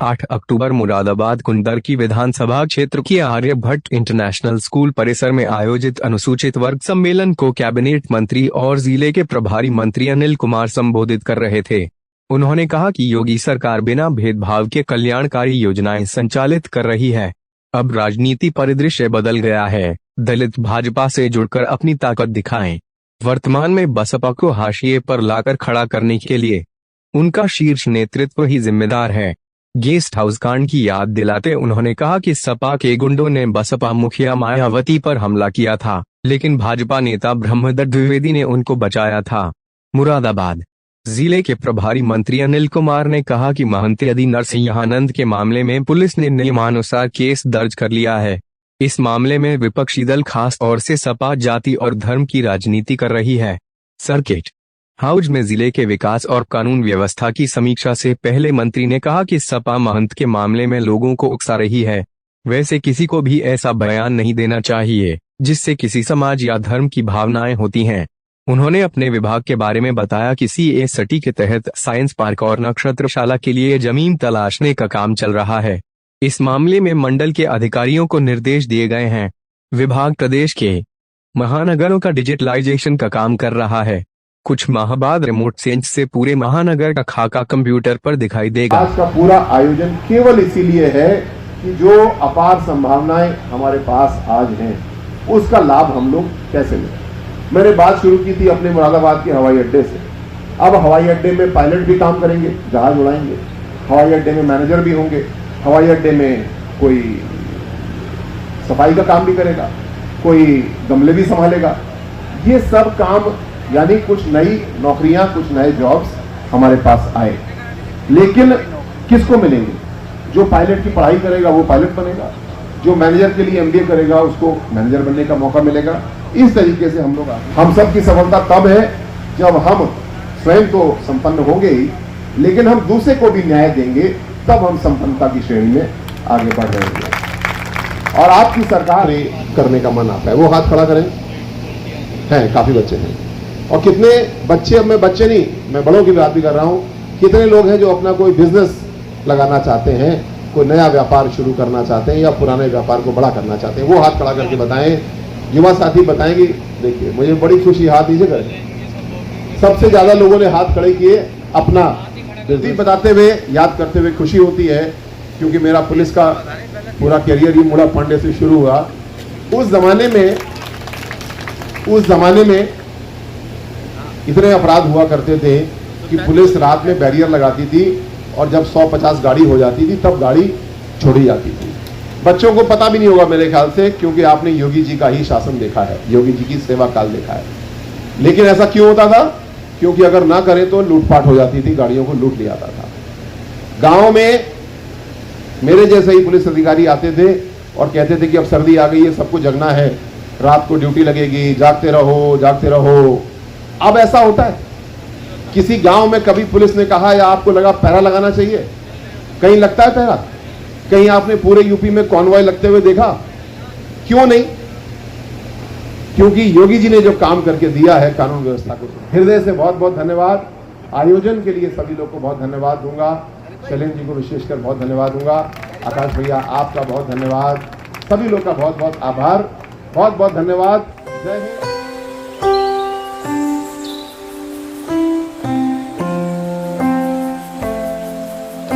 8 अक्टूबर मुरादाबाद कुंदर की विधानसभा क्षेत्र के आर्यभट्ट इंटरनेशनल स्कूल परिसर में आयोजित अनुसूचित वर्ग सम्मेलन को कैबिनेट मंत्री और जिले के प्रभारी मंत्री अनिल कुमार संबोधित कर रहे थे। उन्होंने कहा कि योगी सरकार बिना भेदभाव के कल्याणकारी योजनाएं संचालित कर रही है। अब राजनीति परिदृश्य बदल गया है, दलित भाजपा से जुड़कर अपनी ताकत दिखाएं। वर्तमान में बसपा को हाशिए पर लाकर खड़ा करने के लिए उनका शीर्ष नेतृत्व ही जिम्मेदार है। गेस्ट हाउस कांड की याद दिलाते उन्होंने कहा कि सपा के गुंडों ने बसपा मुखिया मायावती पर हमला किया था, लेकिन भाजपा नेता ब्रह्मदत्त द्विवेदी ने उनको बचाया था। मुरादाबाद जिले के प्रभारी मंत्री अनिल कुमार ने कहा कि महंत यदि नरसिंहानंद के मामले में पुलिस ने नियमानुसार केस दर्ज कर लिया है। इस मामले में विपक्षी दल खास तौर से सपा जाति और धर्म की राजनीति कर रही है। सर्किट हाउस में जिले के विकास और कानून व्यवस्था की समीक्षा से पहले मंत्री ने कहा कि सपा महंत के मामले में लोगों को उकसा रही है। वैसे किसी को भी ऐसा बयान नहीं देना चाहिए जिससे किसी समाज या धर्म की भावनाएं होती हैं। उन्होंने अपने विभाग के बारे में बताया कि CST के तहत साइंस पार्क और नक्षत्रशाला के लिए जमीन तलाशने का काम चल रहा है। इस मामले में मंडल के अधिकारियों को निर्देश दिए गए हैं। विभाग प्रदेश के महानगरों का डिजिटलाइजेशन का काम कर रहा है। कुछ माह बाद रिमोट सेंस से पूरे महानगर का खाका कंप्यूटर पर दिखाई देगा। आज का पूरा आयोजन केवल इसीलिए है कि जो अपार संभावनाएं हमारे पास आज हैं, उसका लाभ हम लोग कैसे लें। मैंने बात शुरू की थी अपने मुरादाबाद के हवाई अड्डे से। अब हवाई अड्डे में पायलट भी काम करेंगे, जहाज उड़ाएंगे। हवाई अड्डे में मैनेजर भी होंगे। हवाई अड्डे में कोई सफाई का काम भी करेगा, कोई गमले भी संभालेगा। ये सब काम यानी कुछ नई नौकरियां, कुछ नए जॉब्स हमारे पास आए। लेकिन किसको मिलेंगे? जो पायलट की पढ़ाई करेगा वो पायलट बनेगा, जो मैनेजर के लिए MBA करेगा उसको मैनेजर बनने का मौका मिलेगा। इस तरीके से हम सब की सफलता तब है जब हम स्वयं तो संपन्न होंगे ही, लेकिन हम दूसरे को भी न्याय देंगे, तब हम संपन्नता की श्रेणी में आगे बढ़ रहे हैं। और आपकी सरकार करने का मन आता है, वो हाथ खड़ा करें। हैं काफी बच्चे हैं। और कितने बच्चे, अब मैं बच्चे नहीं, मैं बड़ों की बात भी कर रहा हूं, कितने लोग हैं जो अपना कोई बिजनेस लगाना चाहते हैं, कोई नया व्यापार शुरू करना चाहते हैं या पुराने व्यापार को बड़ा करना चाहते हैं। वो हाथ खड़ा करके बताएं। युवा साथी बताएंगे। देखिए मुझे बड़ी खुशी, हाथ नीचे करें। सबसे ज्यादा लोगों ने हाथ खड़े किए अपना बिजनेस बताते हुए, याद करते हुए खुशी होती है, क्योंकि मेरा पुलिस का पूरा करियर ही मुड़ा पांडे से शुरू हुआ। उस जमाने में इतने अपराध हुआ करते थे कि पुलिस रात में बैरियर लगाती थी और जब 150 गाड़ी हो जाती थी तब गाड़ी छोड़ी जाती थी। बच्चों को पता भी नहीं होगा मेरे ख्याल से, क्योंकि आपने योगी जी का ही शासन देखा है, योगी जी की सेवा काल देखा है। लेकिन ऐसा क्यों होता था? क्योंकि अगर ना करें तो लूटपाट हो जाती थी, गाड़ियों को लूट लिया जाता था। गांव में मेरे जैसे ही पुलिस अधिकारी आते थे और कहते थे कि अब सर्दी आ गई है, सबको जगना है, रात को ड्यूटी लगेगी, जागते रहो जागते रहो। अब ऐसा होता है? किसी गांव में कभी पुलिस ने कहा या आपको लगा पहरा लगाना चाहिए? कहीं लगता है पहरा? कहीं आपने पूरे यूपी में कॉन्वॉय लगते हुए देखा? क्यों नहीं? क्योंकि योगी जी ने जो काम करके दिया है कानून व्यवस्था को। हृदय से बहुत बहुत धन्यवाद। आयोजन के लिए सभी लोग को बहुत धन्यवाद दूंगा। शैलेंद्र जी को विशेषकर बहुत धन्यवाद दूंगा। आकाश भैया आपका बहुत धन्यवाद। सभी लोग का बहुत बहुत आभार। बहुत बहुत धन्यवाद। जय हिंद।